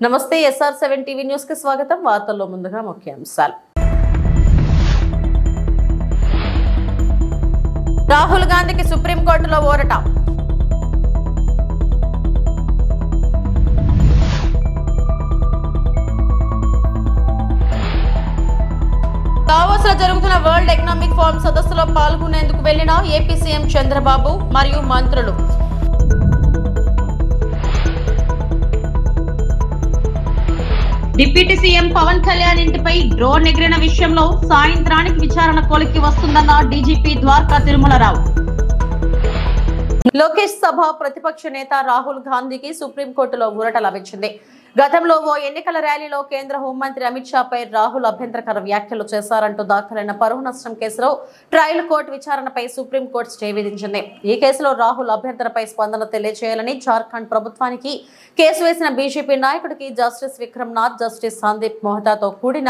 నమస్తే SR7 TV news కి స్వాగతం. వార్తల్లో ముందుగా ముఖ్యాంశాలు. రాహుల్ గాంధీకి సుప్రీం కోర్టులో ఊరట. దావోస్ లో జరుగుతున్న వరల్డ్ ఎకనామిక్ ఫోరం సదస్సులో పాల్గొనేందుకు వెళ్లిన ఏపీ సీఎం చంద్రబాబు మరియు మంత్రులు. డిప్యూటీ సీఎం పవన్ కళ్యాణ్ ఇంటిపై డ్రోన్ ఎగిరిన విషయంలో సాయంత్రానికి విచారణ కోలికి వస్తుందన్న డీజీపీ ద్వారకా తిరుమలరావు. లోకేష్ సభ ప్రతిపక్ష నేత రాహుల్ గాంధీకి సుప్రీంకోర్టులో ఊరట లభించింది. గతంలో ఓ ఎన్నికల ర్యాలీలో కేంద్ర హోంమంత్రి అమిత్ షాపై రాహుల్ అభ్యంతరకర వ్యాఖ్యలు చేశారంటూ దాఖలైన పరువు నష్టం కేసులో ట్రయల్ కోర్టు విచారణపై సుప్రీంకోర్టు స్టే విధించింది. ఈ కేసులో రాహుల్ అభ్యర్థనపై స్పందన తెలియజేయాలని జార్ఖండ్ ప్రభుత్వానికి కేసు వేసిన బీజేపీ నాయకుడికి జస్టిస్ విక్రమ్నాథ్, జస్టిస్ సందీప్ మోహతాతో కూడిన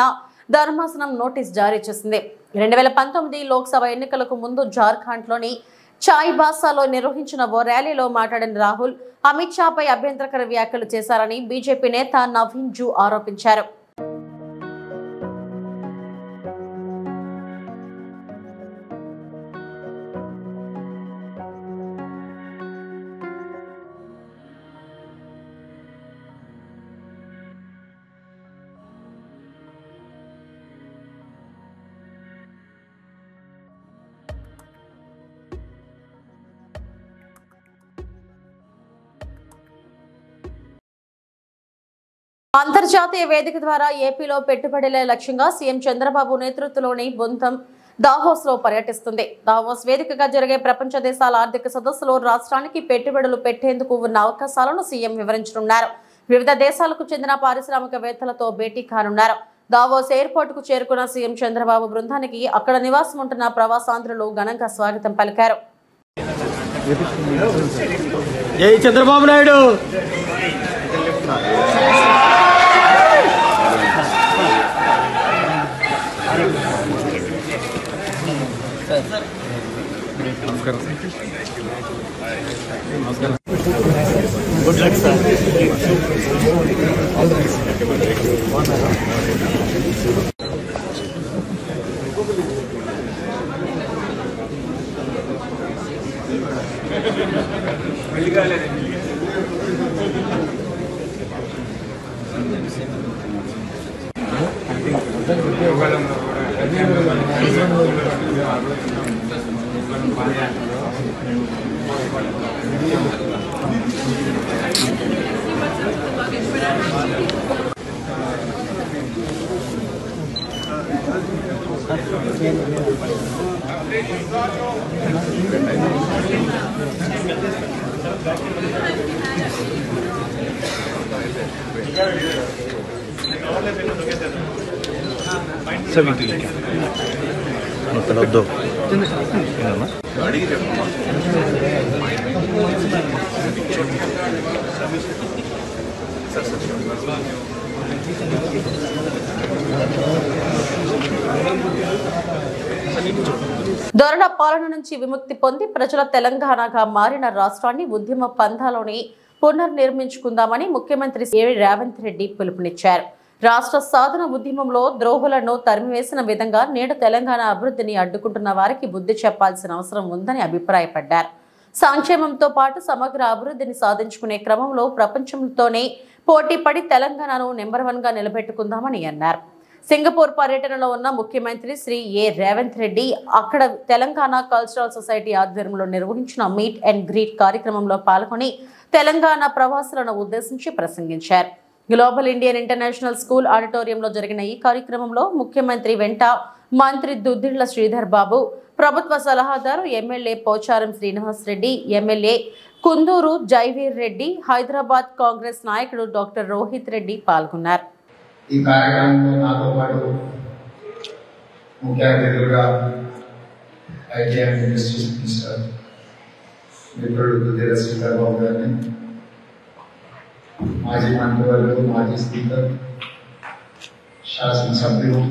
ధర్మాసనం నోటీస్ జారీ చేసింది. 2019 లోక్సభ ఎన్నికలకు ముందు జార్ఖండ్లోని చాయిబాసాలో నిర్వహించిన ఓ ర్యాలీలో మాట్లాడిన రాహుల్ అమిత్ షాపై అభ్యంతరకర వ్యాఖ్యలు చేశారని బీజేపీ నేత నవీన్ జూ ఆరోపించారు. అంతర్జాతీయ వేదిక ద్వారా ఏపీలో పెట్టుబడుల లక్ష్యంగా సీఎం చంద్రబాబు నేతృత్వంలోని బృందం దావోస్ లో పర్యటిస్తుంది. దావోస్ వేదికగా జరిగే ప్రపంచ దేశాల ఆర్థిక సదస్సులో రాష్ట్రానికి పెట్టుబడులు పెట్టేందుకు ఉన్న అవకాశాలను సీఎం వివరించనున్నారు. వివిధ దేశాలకు చెందిన పారిశ్రామికవేత్తలతో భేటీ కానున్నారు. దావోస్ ఎయిర్పోర్ట్ కు చేరుకున్న సీఎం చంద్రబాబు బృందానికి అక్కడ నివాసం ఉంటున్న ప్రవాసాంధ్రులు ఘనంగా స్వాగతం పలికారు. చంద్రబాబు నాయుడు నమస్కారం నమస్కారం గుడ్ లక్ సార్. దొరల పాలన నుంచి విముక్తి పొంది ప్రజల తెలంగాణగా మారిన రాష్ట్రాన్ని ఉద్యమ పంథాలోని పునర్నిర్మించుకుందామని ముఖ్యమంత్రి రేవంత్ రెడ్డి పిలుపునిచ్చారు. రాష్ట్ర సాధన ఉద్యమంలో ద్రోహులను తరిమివేసిన విధంగా నేడు తెలంగాణ అభివృద్ధిని అడ్డుకుంటున్న వారికి బుద్ధి చెప్పాల్సిన అవసరం ఉందని అభిప్రాయపడ్డారు. సంక్షేమంతో పాటు సమగ్ర అభివృద్ధిని సాధించుకునే క్రమంలో ప్రపంచంతోనే పోటీపడి తెలంగాణను నెంబర్ 1 గా నిలబెట్టుకుందామని అన్నారు. సింగపూర్ పర్యటనలో ఉన్న ముఖ్యమంత్రి శ్రీ రేవంత్ రెడ్డి అక్కడ తెలంగాణ కల్చరల్ సొసైటీ ఆధ్వర్యంలో నిర్వహించిన మీట్ అండ్ గ్రీట్ కార్యక్రమంలో పాల్గొని తెలంగాణ ప్రవాసులను ఉద్దేశించి ప్రసంగించారు. గ్లోబల్ ఇండియన్ ఇంటర్నేషనల్ స్కూల్ ఆడిటోరియంలో జరిగిన ఈ కార్యక్రమంలో ముఖ్యమంత్రి వెంట మంత్రి దుద్దిళ్ల శ్రీధర్ బాబు, ప్రభుత్వ సలహాదారు ఎమ్మెల్యే పోచారం శ్రీనివాస్ రెడ్డి, ఎమ్మెల్యే కుందూరు జైవీర్ రెడ్డి, హైదరాబాద్ కాంగ్రెస్ నాయకుడు డాక్టర్ రోహిత్ రెడ్డి పాల్గొన్నారు. ఈ కార్యక్రమంలో నాతో పాటు ముఖ్య అతిథులుగా ఐటీ అండ్ ఇండస్ట్రీస్ మినిస్టర్ మిత్రుడు దుద్దిళ్ల శ్రీధర్ బాబు గారిని, మాజీ మంత్రివర్యులు, మాజీ స్పీకర్, శాసనసభ్యులు,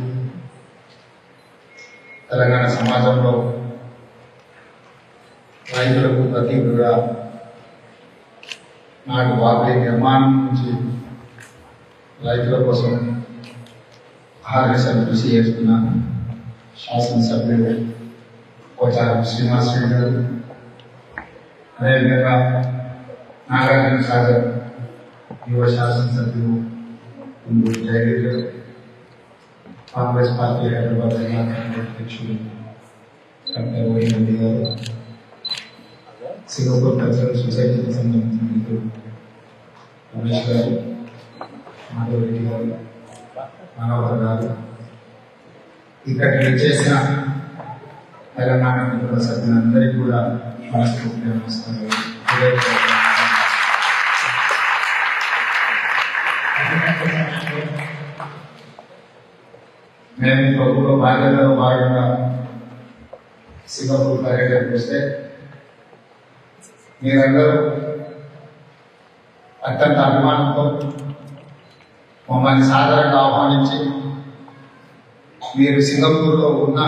తెలంగాణ సమాజంలో రైతులకు ప్రతీకగా నాటి వాగ్లీ నిర్మాణం నుంచి రైతుల కోసం ఆహారశాల కృషి చేస్తున్న శాసనసభ్యులు పోచారం శ్రీనివాస్ రెడ్డి గారు, అదేవిధంగా నాగార్జున సాగర్ యువ శాసనసభ్యులు జయగిరి గారు, కాంగ్రెస్ పార్టీ హైదరాబాద్ జిల్లా అధ్యక్షులు డాక్టర్ వైఎన్ రెడ్డి గారు, సింగపూర్ కల్చరల్ సొసైటీకి సంబంధించిన మిత్రులు రమేష్ గారు, మాధవ్ రెడ్డి గారు, మనోహర్ గారు, ఇక్కడికి వచ్చేసిన తెలంగాణ కుటుంబ సభ్యులందరికీ కూడా మనస్ఫూర్తిగా నమస్కారాలు. మేము ప్రభుత్వ బాధ్యతలో భాగంగా సింగపూర్ పర్యటనకు వస్తే మీరందరూ అత్యంత అభిమానంతో మమ్మల్ని సాధారణంగా ఆహ్వానించి మీరు సింగపూర్లో ఉన్న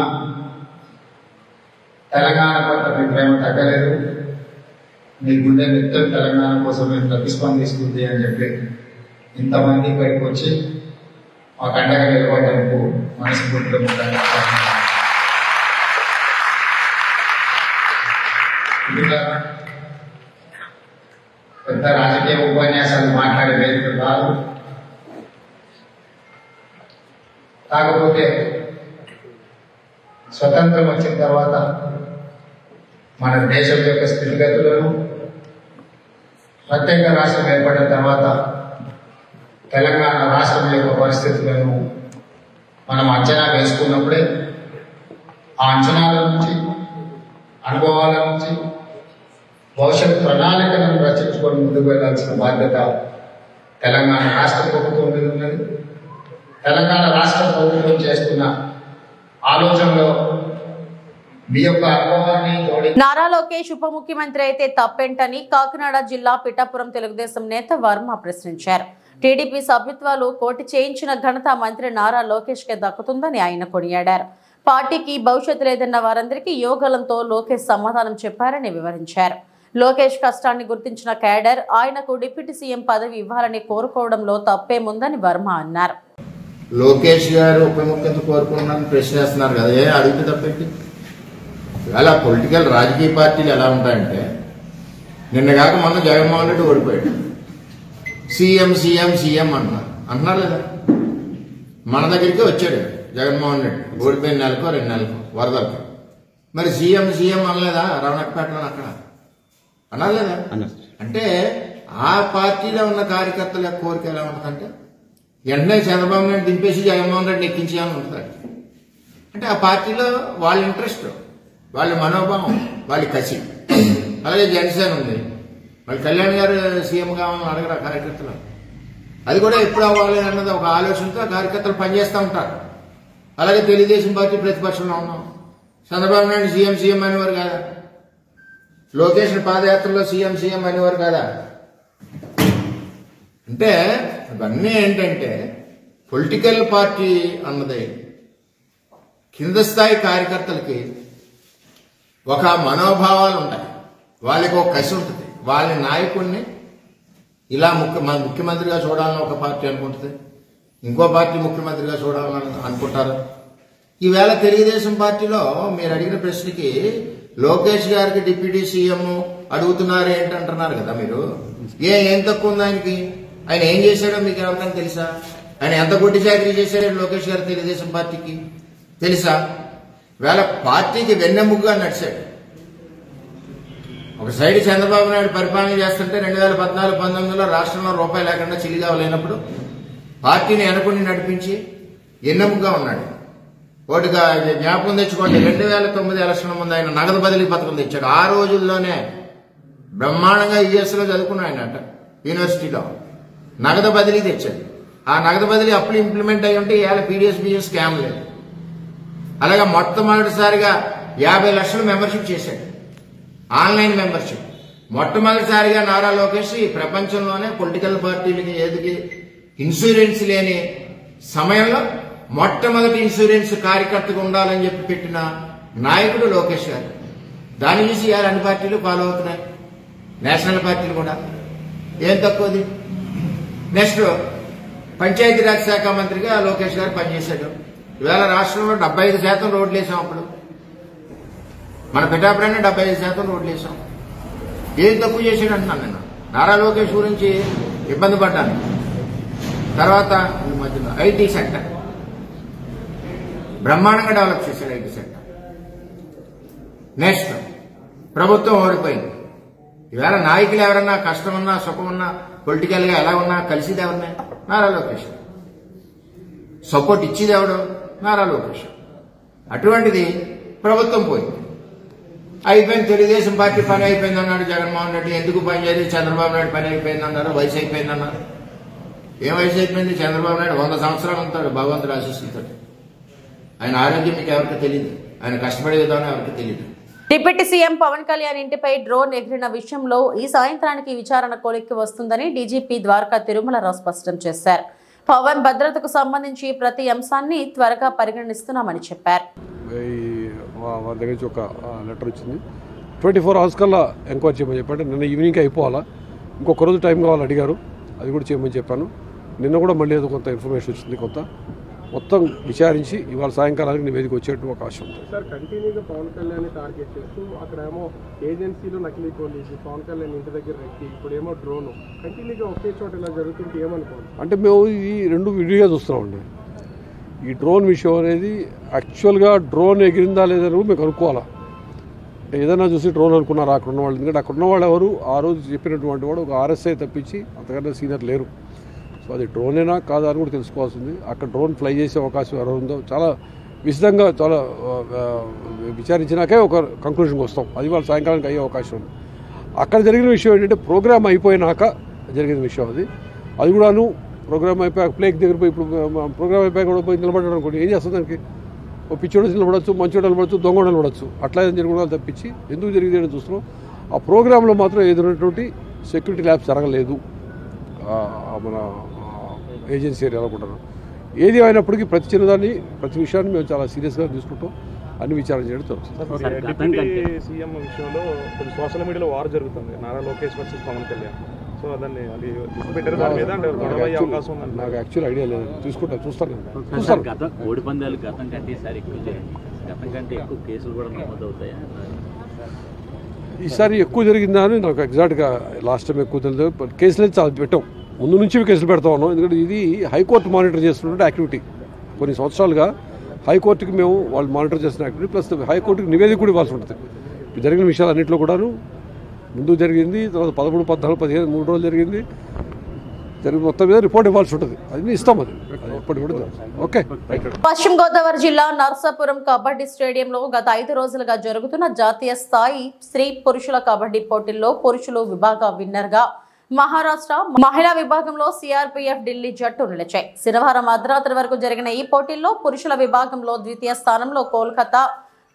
తెలంగాణ పట్ల మీ ప్రేమ తగ్గలేదు, మీ గుండె నిత్యం తెలంగాణ కోసమే ప్రతిస్పందిస్తుంది అని చెప్పి ఇంతమంది ఇక్కడికి వచ్చి మా కండగా నిలబడడానికి మనస్ఫూర్తిగా పెద్ద రాజకీయ ఉపన్యాసాలు మాట్లాడే వేదిక కాదు. కాకపోతే స్వతంత్రం వచ్చిన తర్వాత మన దేశం యొక్క స్థితిగతులను, ప్రత్యేక రాష్ట్రం ఏర్పడిన తర్వాత తెలంగాణ రాష్ట్రం యొక్క పరిస్థితులను మనం అంచనా వేసుకున్నప్పుడే ఆ అంచనాల నుంచి, అనుభవాల నుంచి భవిష్యత్ ప్రణాళికలను రచించుకొని ముందుకు వెళ్లాల్సిన బాధ్యత తెలంగాణ రాష్ట్ర ప్రభుత్వం మీద ఉన్నది. తెలంగాణ రాష్ట్ర ప్రభుత్వం చేస్తున్న ఆలోచనలో మీ యొక్క అనుభవాన్ని నారా లోకేష్ ఉప ముఖ్యమంత్రి అయితే తప్పేంటని కాకినాడ జిల్లా పిఠాపురం తెలుగుదేశం నేత వర్మ ప్రశ్నించారు. టీడీపీ సభ్యత్వాలు కోటి చేయించిన ఘనత మంత్రి నారా లోకేష్ కే దక్కుతుందని ఆయన కొనియాడారు. పార్టీకి భవిష్యత్తు లేదన్న వారందరికీ యోగలంతో లోకేష్ సమాధానం చెప్పారని వివరించారు. లోకేష్ కష్టాన్ని గుర్తించిన కేడర్ ఆయనకు డిప్యూటీ సీఎం పదవి ఇవ్వాలని కోరుకోవడంలో తప్పేముందని వర్మ అన్నారు. లోకేష్ గారు ఉప ముఖ్యమంత్రి కోరుకున్నారని ప్రశ్నిస్తున్నారు కదా, అడిగితే తప్పేంటి? ఇవాళ పొలిటికల్ రాజకీయ పార్టీలు ఎలా ఉంటాయంటే, నిన్న కాక మొన్న జగన్మోహన్ రెడ్డి ఓడిపోయాడు, సీఎం సీఎం సీఎం అంటున్నారు లేదా? మన దగ్గరికి వచ్చాడు జగన్మోహన్ రెడ్డి ఓడిపోయిన నెలకో 2 నెలలకు వరదలకు. మరి సీఎం సీఎం అనలేదా? రమణపేటలో అక్కడ అనలేదా? అంటే ఆ పార్టీలో ఉన్న కార్యకర్తల యొక్క కోరిక ఎలా ఉంటుందంటే, వెంటనే చంద్రబాబు నాయుడు దింపేసి జగన్మోహన్ రెడ్డి ఎక్కించాలని ఉంటుంది. అంటే ఆ పార్టీలో వాళ్ళ ఇంట్రెస్ట్, వాళ్ళ మనోభావం, వాళ్ళ కసి. అలాగే జనసేన ఉంది, మళ్ళీ కళ్యాణ్ గారు సీఎం కావాలని అడగరు ఆ కార్యకర్తలు. అది కూడా ఎప్పుడు అవ్వాలి అన్నది ఒక ఆలోచనతో కార్యకర్తలు పనిచేస్తూ ఉంటారు. అలాగే తెలుగుదేశం పార్టీ ప్రతిపక్షంలో ఉన్నాం, చంద్రబాబు నాయుడు సీఎం సీఎం అనేవారు కాదా? లోకేష్ పాదయాత్రలో సీఎం సీఎం అనేవారు కాదా? అంటే ఇవన్నీ ఏంటంటే పొలిటికల్ పార్టీ అన్నది కింద స్థాయి కార్యకర్తలకి ఒక మనోభావాలు ఉంటాయి, వాళ్ళకి ఒక కసి ఉంటుంది. వాళ్ళ నాయకుడిని ఇలా ముఖ్యమంత్రిగా చూడాలని ఒక పార్టీ అనుకుంటుంది, ఇంకో పార్టీ ముఖ్యమంత్రిగా చూడాలని అనుకుంటారు. ఈవేళ తెలుగుదేశం పార్టీలో మీరు అడిగిన ప్రశ్నకి లోకేష్ గారికి డిప్యూటీ సీఎం అడుగుతున్నారు ఏంటంటున్నారు కదా మీరు. ఏం తక్కువ ఉంది ఆయనకి? ఆయన ఏం చేశాడో మీకు ఎవరికైనా తెలుసా? ఆయన ఎంత గొడ్డి చాకరీ చేశాడో లోకేష్ గారు తెలుగుదేశం పార్టీకి తెలుసా? వేళ పార్టీకి వెన్నెముగ్గా నడిచాడు. ఒక సైడ్ చంద్రబాబు నాయుడు పరిపాలన చేస్తుంటే 2014-19లో రాష్ట్రంలో రూపాయి లేకుండా చిల్లిగా లేనప్పుడు పార్టీని వెనకుండి నడిపించి ఎన్నెముగ్గా ఉన్నాడు. ఒకటిగా జ్ఞాపకం తెచ్చుకోండి, 2009 ఎలక్షన్ ముందు ఆయన నగదు బదిలీ పథకం తెచ్చాడు. ఆ రోజుల్లోనే బ్రహ్మాండంగా యుఎస్లో చదువుకున్నాడు ఆయన అంట, యూనివర్సిటీలో నగదు బదిలీ తెచ్చాడు. ఆ నగదు బదిలీ అప్పుడు ఇంప్లిమెంట్ అయ్యి ఉంటే ఇవాళ పీడిఎస్ స్కామ్ లేదు. అలాగే మొట్టమొదటిసారిగా 50 లక్షలు మెంబర్షిప్ చేశాడు, ఆన్లైన్ మెంబర్షిప్. మొట్టమొదటిసారిగా నారా లోకేష్ ఈ ప్రపంచంలోనే పొలిటికల్ పార్టీలకి ఏదికి ఇన్సూరెన్స్ లేని సమయంలో మొట్టమొదటి ఇన్సూరెన్స్ కార్యకర్తగా ఉండాలని చెప్పి పెట్టిన నాయకుడు లోకేష్ గారు. దాన్ని చూసి ఇవాళ అన్ని పార్టీలు ఫాలో అవుతున్నాయి, నేషనల్ పార్టీలు కూడా. ఏం తక్కువది? నెక్స్ట్ పంచాయతీరాజ్ శాఖ మంత్రిగా లోకేష్ గారు పనిచేశాడు. ఇవాళ రాష్ట్రంలో 75% రోడ్లు వేసాం. అప్పుడు మన పిఠాపురాన్ని 75% రోడ్లు వేసాం. ఏం తక్కువ చేశాడు అంటున్నాను నేను. నారా లోకేష్ గురించి ఇబ్బంది పడ్డాను. తర్వాత ఈ మధ్యలో ఐటీ సెక్టర్ బ్రహ్మాండంగా డెవలప్ చేశాడు. ఐటీ సెక్టర్ నెక్స్ట్ ప్రభుత్వం ఓడిపోయింది. ఇవాళ నాయకులు ఎవరన్నా కష్టం ఉన్నా సుఖం ఉన్నా పొలిటికల్ గా ఎలా ఉన్నా కలిసిది ఎవరినే? నారా లోకేష్. సపోర్ట్ ఇచ్చేది ఎవడు? నారా లోకేష్. అటువంటిది ప్రభుత్వం పోయింది. అయిపోయింది. తెలుగుదేశం పార్టీ పని అయిపోయింది అన్నాడు జగన్మోహన్ రెడ్డి. ఎందుకు పని చేయలేదు? చంద్రబాబు నాయుడు పని అయిపోయింది అన్నారు. వయసు అయిపోయింది అన్నారు. ఏం వయసు అయిపోయింది? చంద్రబాబు నాయుడు 100 సంవత్సరాలు ఉంటాడు భగవంతుడు ఆశీస్సులతో. ఆయన ఆరోగ్యం మీకు ఎవరికి తెలియదు. ఆయన కష్టపడే విధానం ఎవరికి తెలియదు. డిప్యూటీ సీఎం పవన్ కళ్యాణ్ ఇంటిపై డ్రోన్ ఎగిరిన విషయంలో ఈ సాయంత్రానికి విచారణ కొలిక్కి వస్తుందని డీజీపీ ద్వారకా తిరుమలరావు స్పష్టం చేశారు. పవన్ భద్రతకు సంబంధించి ప్రతి అంశాన్ని త్వరగా పరిగణిస్తున్నామని చెప్పారు. వాళ్ళ దగ్గర నుంచి ఒక లెటర్ వచ్చింది. 24 hours కల్లా ఎంక్వైరీ చేయమని చెప్పారు. నిన్న ఈవినింగ్ అయిపోవాలా, ఇంకొక రోజు టైం కావాలి అడిగారు. అది కూడా చేయమని చెప్పాను. నిన్న కూడా మళ్ళీ ఏదో కొంత ఇన్ఫర్మేషన్ వచ్చింది. కొంత మొత్తం విచారించి ఇవాళ సాయంకాలానికి నివేదిక వచ్చేట్టు ఒక ఆశ ఉంది. సార్, కంటిన్యూగా పవన్ కళ్యాణ్ టార్గెట్ చేస్తూ అక్కడేమో ఏజెన్సీలో నకిలీ పోలీసు, పవన్ కళ్యాణ్ ఇంటి దగ్గర రెక్కి, ఇప్పుడేమో డ్రోన్, కంటిన్యూగా ఒకే చోట ఇలా జరుగుతుంటే ఏమనుకోండి. అంటే మేము ఈ రెండు విడిగా చూస్తున్నామండి. ఈ డ్రోన్ విషయం అనేది యాక్చువల్గా డ్రోన్ ఎగిరిందా లేదా మేము కనుక్కోవాలా. ఏదైనా చూసి డ్రోన్ అనుకున్నారు అక్కడ ఉన్న వాళ్ళు. ఎందుకంటే అక్కడ ఉన్న వాళ్ళు ఎవరు ఆ రోజు చెప్పినటువంటి వాడు ఒక RSI తప్పించి అంతకన్నా సీనియర్ లేరు. సో అది డ్రోనేనా కాదా అని కూడా తెలుసుకోవాల్సింది. అక్కడ డ్రోన్ ఫ్లై చేసే అవకాశం ఎవరు ఉందో చాలా విశదంగా చాలా విచారించినాకే ఒక కంక్లూషన్కి వస్తాం. అది వాళ్ళ సాయంకాలానికి అయ్యే అవకాశం ఉంది. అక్కడ జరిగిన విషయం ఏంటంటే ప్రోగ్రామ్ అయిపోయినాక జరిగిన విషయం అది. అది కూడాను ప్రోగ్రామ్ అయిపోయాక ప్లేక్ దగ్గర పోయి ఇప్పుడు ప్రోగ్రామ్ అయిపోయాక కూడా పోయి నిలబడ్డాడు అనుకోండి, ఏం చేస్తుంది దానికి? ఓ పిచ్చోడు నిలబడచ్చు, మంచోడు నిలబడచ్చు, దొంగ నిలబడచ్చు. అట్లా ఏదైనా జరగడం తప్పించి ఎందుకు జరిగింది అని చూస్తున్నాం. ఆ ప్రోగ్రాంలో మాత్రం ఏదైనటువంటి సెక్యూరిటీ ల్యాబ్స్ జరగలేదు మన ఏజెన్సీ ఏరియా అనుకుంటారు. ఏది అయినప్పటికీ ప్రతి చిన్నదాన్ని ప్రతి విషయాన్ని మేము చాలా సీరియస్గా తీసుకుంటాం. అన్ని విచారణ చేయడం జరుగుతుంది. డిప్యూటీ సీఎం విషయంలో కొంచెం సోషల్ మీడియాలో వార్ జరుగుతుంది, నారా లోకేష్ వర్సెస్ పవన్ కళ్యాణ్. సో దాన్ని అది పెట్టారు, దాని మీద గొడవ అయ్యే అవకాశం ఉంది. నాకు యాక్చువల్ ఐడియా లేదు, చూసుకుంటాను, చూస్తాను. కోడి పందాలు గతం కంటే ఈసారి ఎక్కువ జరిగింది. గతం కంటే ఎక్కువ కేసులు కూడా నమోదవుతాయా? ఈసారి ఎక్కువ జరిగిందా అని నాకు ఎగ్జాక్ట్గా లాస్ట్ టైం ఎక్కువ తెలియదు. కేసులు అయితే చాలా పెట్టాం, ముందు నుంచి కేసులు పెడతా ఉన్నాం. ఎందుకంటే ఇది హైకోర్టు మానిటర్ చేస్తున్న యాక్టివిటీ. కొన్ని సంవత్సరాలుగా హైకోర్టుకి మేము వాళ్ళు మానిటర్ చేస్తున్న యాక్టివిటీ, ప్లస్ హైకోర్టుకి నివేదిక కూడా ఇవ్వాల్సి ఉంటుంది. ఇప్పుడు జరిగిన విషయాలు అన్నింటిలో కూడాను ముందు జరిగింది, తర్వాత 13, 14, 15, 3 రోజులు జరిగింది. మొత్తం మీద రిపోర్ట్ ఇవ్వాల్సి ఉంటుంది. అది ఇస్తాం. అది ఎప్పటికి కూడా ఓకే. పశ్చిమ గోదావరి జిల్లా నర్సాపురం కబడ్డీ స్టేడియంలో గత 5 రోజులుగా జరుగుతున్న జాతీయ స్థాయి స్త్రీ పురుషుల కబడ్డీ పోటీల్లో పురుషులు విభాగ విన్నర్ గా మహారాష్ట్ర, మహిళా విభాగంలో సిఆర్పీఎఫ్ ఢిల్లీ జట్టు నిలిచాయి. శనివారం అర్ధరాత్రి వరకు జరిగిన ఈ పోటీల్లో పురుషుల విభాగంలో ద్వితీయ స్థానంలో కోల్కతా,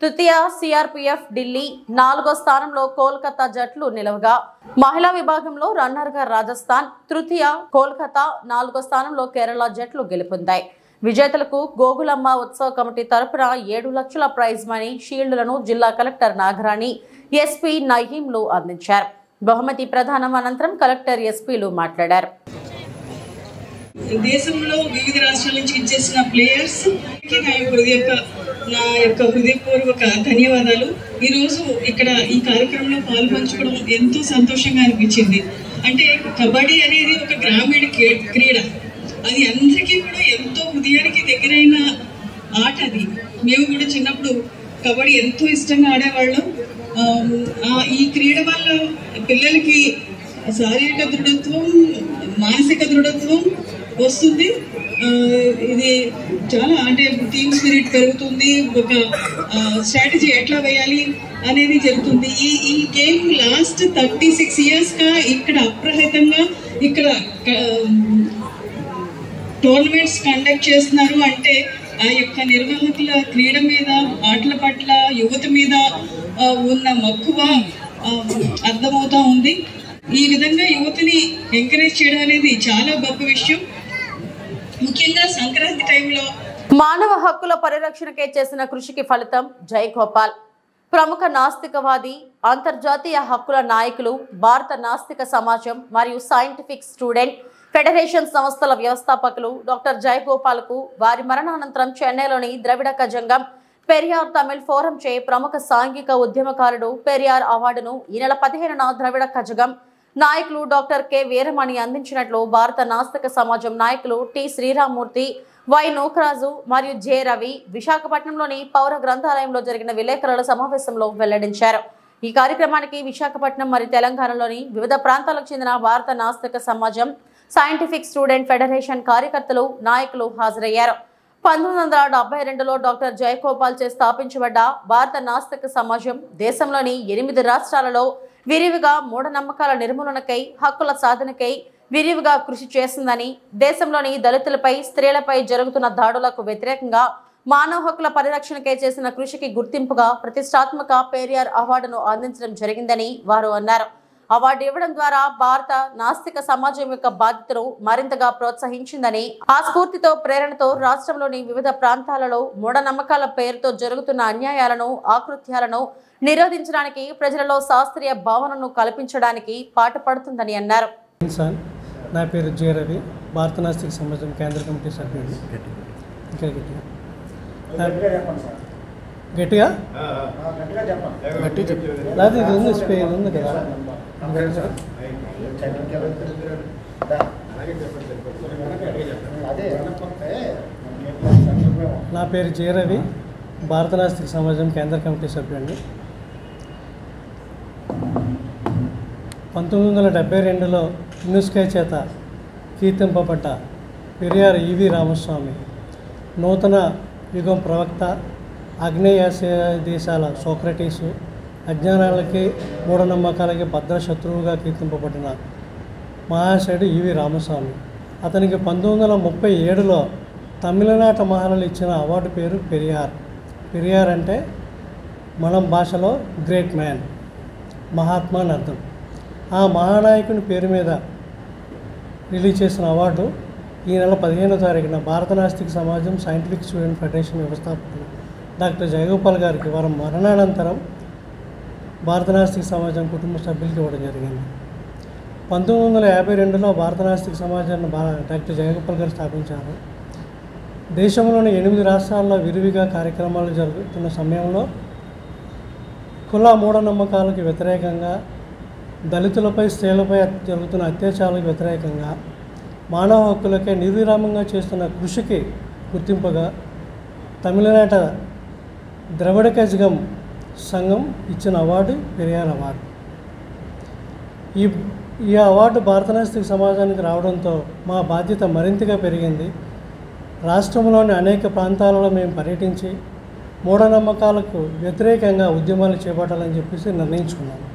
తృతీయ సిఆర్పీఎఫ్ ఢిల్లీ, 4వ స్థానంలో కోల్కతా జట్లు నిలవగా, మహిళా విభాగంలో రన్నర్ గా రాజస్థాన్, తృతీయ కోల్కతా, 4వ స్థానంలో కేరళ జట్లు గెలుపొందాయి. విజేతలకు గోగులమ్మ ఉత్సవ కమిటీ తరపున 7 లక్షల ప్రైజ్ మనీ, షీల్డ్లను జిల్లా కలెక్టర్ నాగరాణి, ఎస్పీ నయీంలు అందించారు. బహుమతి ప్రదానం అనంతరం కలెక్టర్, ఎస్పీలు మాట్లాడారు. దేశంలో వివిధ రాష్ట్రాల నుంచి ఇచ్చేసిన ప్లేయర్స్ నా యొక్క హృదయపూర్వక ధన్యవాదాలు. ఈరోజు ఇక్కడ ఈ కార్యక్రమంలో పాల్పంచుకోవడం ఎంతో సంతోషంగా అనిపించింది. అంటే కబడ్డీ అనేది ఒక గ్రామీణ క్రీడ. అది అందరికీ కూడా ఎంతో హృదయానికి దగ్గరైన ఆట. అది మేము కూడా చిన్నప్పుడు కబడ్డీ ఎంతో ఇష్టంగా ఆడేవాళ్ళం. ఈ క్రీడ వల్ల పిల్లలకి శారీరక దృఢత్వం, మానసిక దృఢత్వం వస్తుంది. ఇది చాలా అంటే టీమ్ స్పిరిట్ పెరుగుతుంది. ఒక స్ట్రాటజీ ఎట్లా వేయాలి అనేది జరుగుతుంది. ఈ గేమ్ లాస్ట్ 36 years గా ఇక్కడ అప్రహితంగా ఇక్కడ టోర్నమెంట్స్ కండక్ట్ చేస్తున్నారు. అంటే ఆ యొక్క నిర్వాహకుల క్రీడ మీద, ఆటల పట్ల, యువత మీద ఉన్న మక్కువ అర్థమవుతా ఉంది. ఈ విధంగా యువతని ఎంకరేజ్ చేయడం అనేది చాలా గొప్ప విషయం. ముఖ్యంగా సంక్రాంతి టైంలో మానవ హక్కుల పరిరక్షణకే చేసిన కృషికి ఫలితం జై గోపాల్. ప్రముఖ నాస్తికవాది, అంతర్జాతీయ హక్కుల నాయకులు, భారత నాస్తిక సమాజం మరియు సైంటిఫిక్ స్టూడెంట్ ఫెడరేషన్ సంస్థల వ్యవస్థాపకులు డాక్టర్ జయగోపాల్కు వారి మరణానంతరం చెన్నైలోని ద్రవిడ కజంగం పెరియార్ తమిళ్ ఫోరం చే ప్రముఖ సాంఘిక ఉద్యమకారుడు పెరియార్ అవార్డును ఈ నెల 15న ద్రవిడ కజగం నాయకులు డాక్టర్ కె వీరమణి అందించినట్లు భారత నాస్తిక సమాజం నాయకులు టి శ్రీరామూర్తి, వై నూకరాజు మరియు జె రవి విశాఖపట్నంలోని పౌర గ్రంథాలయంలో జరిగిన విలేకరుల సమావేశంలో వెల్లడించారు. ఈ కార్యక్రమానికి విశాఖపట్నం మరియు తెలంగాణలోని వివిధ ప్రాంతాలకు చెందిన భారత నాస్తిక సమాజం, సైంటిఫిక్ స్టూడెంట్ ఫెడరేషన్ కార్యకర్తలు, నాయకులు హాజరయ్యారు. 1972లో డాక్టర్ జయగోపాల్ చే స్థాపించబడ్డ భారత నాస్తిక సమాజం దేశంలోని 8 రాష్ట్రాలలో విరివిగా మూఢనమ్మకాల నిర్మూలనకై, హక్కుల సాధనకై విరివిగా కృషి చేసిందని, దేశంలోని దళితులపై, స్త్రీలపై జరుగుతున్న దాడులకు వ్యతిరేకంగా మానవ హక్కుల పరిరక్షణకై చేసిన కృషికి గుర్తింపుగా ప్రతిష్టాత్మక పెరియార్ అవార్డును అందించడం జరిగిందని వారు అన్నారు. అవార్డు ఇవ్వడం ద్వారా భారత నాస్తిక సమాజం యొక్క బాధ్యతను మరింతగా ప్రోత్సహించిందని, ఆ స్ఫూర్తితో ప్రేరణతో రాష్ట్రంలోని వివిధ ప్రాంతాలలో మూఢనమ్మకాల పేరుతో జరుగుతున్న అన్యాయాలను, ఆకృత్యాలను నిరోధించడానికి, ప్రజలలో శాస్త్రీయ భావనను కల్పించడానికి పాటుపడుతుందని అన్నారు. నా పేరు జె రవి, భారత నాస్తిక సమాజం కేంద్ర కమిటీ సభ్యుడు. గట్టిగా లేదు, ఇది ఉంది, స్పేర్ ఉంది కదా. నా పేరు జె రవి, భారత నాస్తిక సమాజం కేంద్ర కమిటీ సభ్యుడిని. 1972లో యునెస్కో చేత కీర్తింపబడ్డ పెరియార్ ఈవి రామస్వామి నూతన యుగం ప్రవక్త, ఆగ్నేయాసియా దేశాల సోక్రటీసు, అజ్ఞానాలకి మూఢనమ్మకాలకి భద్ర శత్రువుగా కీర్తింపబడిన మహాశయుడు ఈవి రామస్వామి. అతనికి 1937లో తమిళనాట మహారాలు ఇచ్చిన అవార్డు పేరు పెరియార్. పెరియార్ అంటే మనం భాషలో గ్రేట్ మ్యాన్, మహాత్మా అని అర్థం. ఆ మహానాయకుని పేరు మీద రిలీజ్ చేసిన అవార్డు ఈ నెల 15వ తారీఖున భారత నాస్తిక సమాజం, సైంటిఫిక్ స్టూడెంట్ ఫెడరేషన్ వ్యవస్థాపకులు డాక్టర్ జయగోపాల్ గారికి వారి మరణానంతరం భారత నాస్తిక సమాజం కుటుంబ సభ్యులకి ఇవ్వడం జరిగింది. 1952లో భారత నాస్తిక సమాజాన్ని డాక్టర్ జయగోపాల్ గారు స్థాపించారు. దేశంలోని 8 రాష్ట్రాల్లో విరివిగా కార్యక్రమాలు జరుగుతున్న సమయంలో కుల మూఢనమ్మకాలకు వ్యతిరేకంగా, దళితులపై, స్త్రీలపై జరుగుతున్న అత్యాచారాలకు వ్యతిరేకంగా, మానవ హక్కులకే నిర్విరామంగా చేస్తున్న కృషికి గుర్తింపుగా తమిళనాట ద్రవిడ కజగం సంఘం ఇచ్చిన అవార్డు పెరియార్ అవార్డు. ఈ అవార్డు భారత నాస్తిక సమాజానికి రావడంతో మా బాధ్యత మరింతగా పెరిగింది. రాష్ట్రంలోని అనేక ప్రాంతాలలో మేము పర్యటించి మూఢనమ్మకాలకు వ్యతిరేకంగా ఉద్యమాలు చేపట్టాలని చెప్పేసి నిర్ణయించుకున్నాము.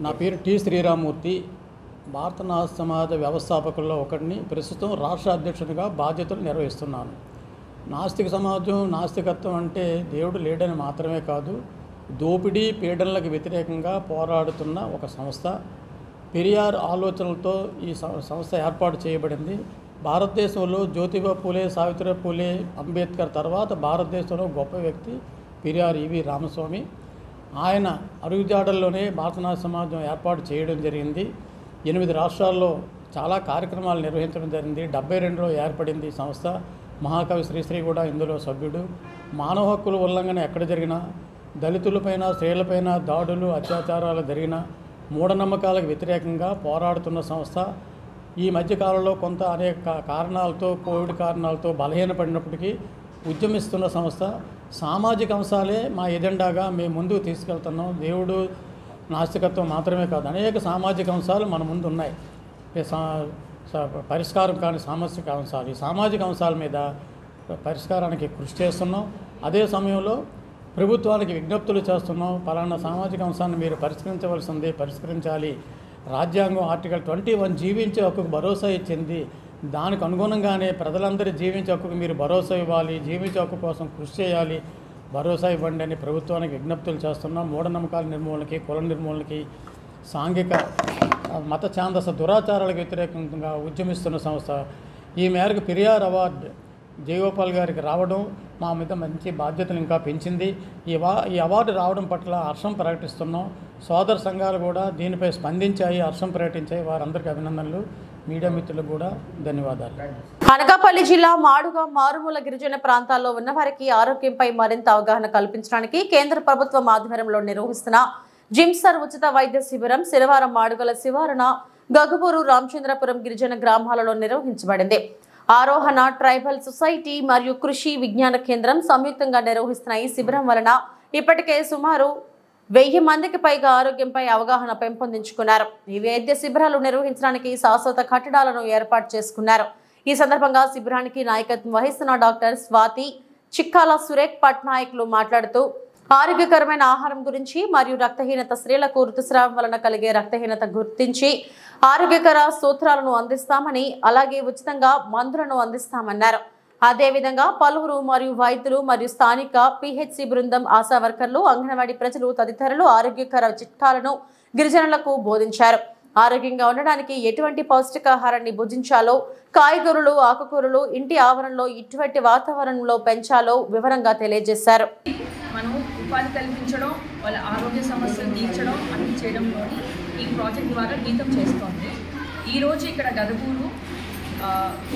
నా పేరు టి శ్రీరామూర్తి, భారత నాస్తిక సమాజ వ్యవస్థాపకుల్లో ఒకరిని. ప్రస్తుతం రాష్ట్ర అధ్యక్షుడిగా బాధ్యతలు నిర్వహిస్తున్నాను. నాస్తిక సమాజం, నాస్తికత్వం అంటే దేవుడు లేడని మాత్రమే కాదు, దోపిడీ, పీడనలకు వ్యతిరేకంగా పోరాడుతున్న ఒక సంస్థ. పెరియార్ ఆలోచనలతో ఈ సంస్థ ఏర్పాటు చేయబడింది. భారతదేశంలో జ్యోతిబా పూలే, సావిత్రిబాయి పూలే, అంబేద్కర్ తర్వాత భారతదేశంలో గొప్ప వ్యక్తి పెరియార్ ఈవి రామస్వామి. ఆయన అడుగుజాడల్లోనే భారత నాస్తిక సమాజం ఏర్పాటు చేయడం జరిగింది. 8 రాష్ట్రాల్లో చాలా కార్యక్రమాలు నిర్వహించడం జరిగింది. 72లో ఏర్పడింది ఈ సంస్థ. మహాకవి శ్రీశ్రీ కూడా ఇందులో సభ్యుడు. మానవ హక్కుల ఉల్లంఘన ఎక్కడ జరిగినా, దళితులపైన, స్త్రీలపైన దాడులు, అత్యాచారాలు జరిగినా, మూఢనమ్మకాలకు వ్యతిరేకంగా పోరాడుతున్న సంస్థ. ఈ మధ్యకాలంలో కొంత అనేక కారణాలతో, కోవిడ్ కారణాలతో బలహీనపడినప్పటికీ ఉద్యమిస్తున్న సంస్థ. సామాజిక అంశాలే మా ఎజెండాగా మేము ముందుకు తీసుకెళ్తున్నాం. దేవుడు, నాస్తికత్వం మాత్రమే కాదు, అనేక సామాజిక అంశాలు మన ముందు ఉన్నాయి. పరిష్కారం కాని సామాజిక అంశాలు, ఈ సామాజిక అంశాల మీద పరిష్కారానికి కృషి చేస్తున్నాం. అదే సమయంలో ప్రభుత్వానికి విజ్ఞప్తులు చేస్తున్నాం. పలానా సామాజిక అంశాన్ని మీరు పరిష్కరించవలసింది, పరిష్కరించాలి. రాజ్యాంగం ఆర్టికల్ 21 జీవించే హక్కుకు భరోసా ఇచ్చింది. దానికి అనుగుణంగానే ప్రజలందరూ జీవించే హక్కుకు మీరు భరోసా ఇవ్వాలి, జీవించే హక్కు కోసం కృషి చేయాలి, భరోసా ఇవ్వండి అని ప్రభుత్వానికి విజ్ఞప్తులు చేస్తున్నాం. మూఢనమ్మకాల నిర్మూలనకి, కుల నిర్మూలనకి, సాంఘిక మత ఛాందస దురాచారాలకు వ్యతిరేకంగా ఉద్యమిస్తున్న సంస్థ. ఈ మేరకు పెరియార్ అవార్డు జయగోపాల్ గారికి రావడం మా మీద మంచి బాధ్యతలు ఇంకా పెంచింది. ఈ అవార్డు రావడం పట్ల హర్షం ప్రకటిస్తున్నాం. సోదర సంఘాలు కూడా దీనిపై స్పందించాయి, హర్షం ప్రకటించాయి. వారందరికీ అభినందనలు. మీడియా మిత్రులకు కూడా ధన్యవాదాలు. అనకాపల్లి జిల్లా మాడుగా మారుమూల గిరిజన ప్రాంతాల్లో ఉన్నవారికి ఆరోగ్యంపై మరింత అవగాహన కల్పించడానికి కేంద్ర ప్రభుత్వం ఆధ్వర్యంలో నిర్వహిస్తున్న జిమ్సర్ ఉచిత వైద్య శిబిరం శనివారం మాడుగల శివారున గగుబూరు రామచంద్రపురం గిరిజన గ్రామాలలో నిర్వహించబడింది. ఆరోహణ ట్రైబల్ సొసైటీ మరియు కృషి విజ్ఞాన కేంద్రం సంయుక్తంగా నిర్వహిస్తున్న ఈ శిబిరం వలన ఇప్పటికే సుమారు 1000 మందికి పైగా ఆరోగ్యంపై అవగాహన పెంపొందించుకున్నారు. ఈ వైద్య శిబిరాలు నిర్వహించడానికి శాశ్వత కట్టడాలను ఏర్పాటు చేసుకున్నారు. ఈ సందర్భంగా శిబిరానికి నాయకత్వం వహిస్తున్న డాక్టర్ స్వాతి చిక్కాల సురేఖ్ పట్నాయకులు మాట్లాడుతూ ఆరోగ్యకరమైన ఆహారం గురించి మరియు రక్తహీనత స్త్రీలకు ఋతుస్రావం వలన కలిగే రక్తహీనత గుర్తించి ఆరోగ్యకర సూత్రాలను అందిస్తామని అలాగే ఉచితంగా మందులను అందిస్తామన్నారు. అదేవిధంగా పలువురు మరియు వైద్యులు మరియు స్థానిక పిహెచ్సి బృందం ఆశా వర్కర్లు అంగన్వాడీ ప్రజలు తదితరులు ఆరోగ్యకర చిట్కాలను గిరిజనులకు బోధించారు. ఆరోగ్యంగా ఉండడానికి ఎటువంటి పౌష్టికాహారాన్ని భుజించాలో, కాయగూరలు ఆకుకూరలు ఇంటి ఆవరణలో ఇటువంటి వాతావరణంలో పెంచాలో వివరంగా తెలియజేశారు. మనం ఉపాధి కల్పించడం, వాళ్ళ ఆరోగ్య సమస్యలు తీర్చడం అన్ని చేయడంలోని ఈ ప్రాజెక్ట్ ద్వారా గీతం చేస్తోంది. ఈరోజు ఇక్కడ గదగూరు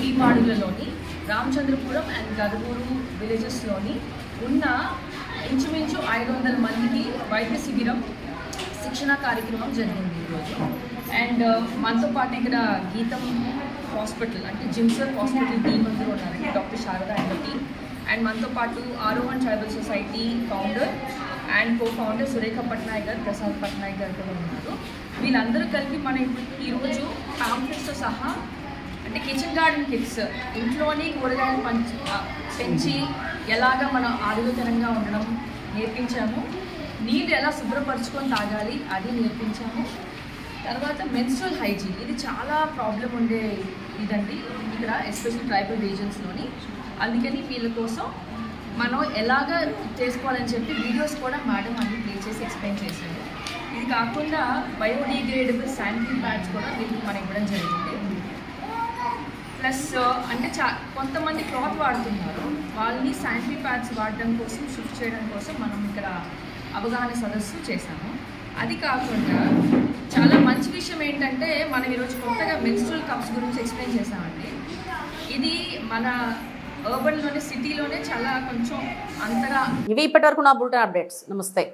ఈ మాడులలోని రామచంద్రపురం అండ్ గదగూరు విలేజెస్లోని ఉన్న ఇంచుమించు 500 మందికి వైద్య శిబిరం శిక్షణ కార్యక్రమం జరిగింది ఈరోజు. అండ్ మనతో పాటు ఇక్కడ గీతం హాస్పిటల్ అంటే జిమ్సర్ హాస్పిటల్ టీమ్ అందరూ ఉన్నారండి, doctor Sharada and team. And మనతో పాటు ఆరోహణ tribal society founder and co-founder Surekha Patnaik గారు, ప్రసాద్ పట్నాయక్ గారు కూడా ఉన్నారు. వీళ్ళందరూ కలిపి మనం ఈరోజు పాంప్లెట్స్తో సహా అంటే కిచెన్ గార్డెన్ కిట్స్ ఇంట్లోని కూరగాయలు పెంచి ఎలాగా మనం ఆరోగ్యకరంగా ఉండడం నేర్పించాము. నీళ్ళు ఎలా శుభ్రపరచుకొని తాగాలి అది నేర్పించాము. తర్వాత మెన్స్ట్రువల్ హైజీన్ ఇది చాలా ప్రాబ్లం ఉండే ఇదండి ఇక్కడ ఎస్పెషల్ ట్రైబల్ రీజన్స్లోని. అందుకని వీళ్ళ కోసం మనం ఎలాగా చేసుకోవాలని చెప్పి వీడియోస్ కూడా మేడం అన్ని ప్లే చేసి ఎక్స్ప్లెయిన్ చేశారు. ఇది కాకుండా బయోడిగ్రేడబుల్ శానిటరీ ప్యాడ్స్ కూడా వీళ్ళకి మనం ఇవ్వడం జరిగింది. ప్లస్ అంటే కొంతమంది క్లాత్ వాడుతున్నారు, వాళ్ళని శానిటరీ ప్యాడ్స్ వాడడం కోసం షిఫ్ట్ చేయడం కోసం మనం ఇక్కడ అవగాహన సదస్సు చేశాము. అది కాకుండా చాలా మంచి విషయం ఏంటంటే మనం ఈరోజు కొత్తగా మెన్స్ట్రువల్ కప్స్ గురించి ఎక్స్ప్లెయిన్ చేశామండి. ఇది మన అర్బన్లోనే సిటీలోనే చాలా కొంచెం అంతగా. ఇవి ఇప్పటివరకు నా బులెటిన్ అప్డేట్స్. నమస్తే.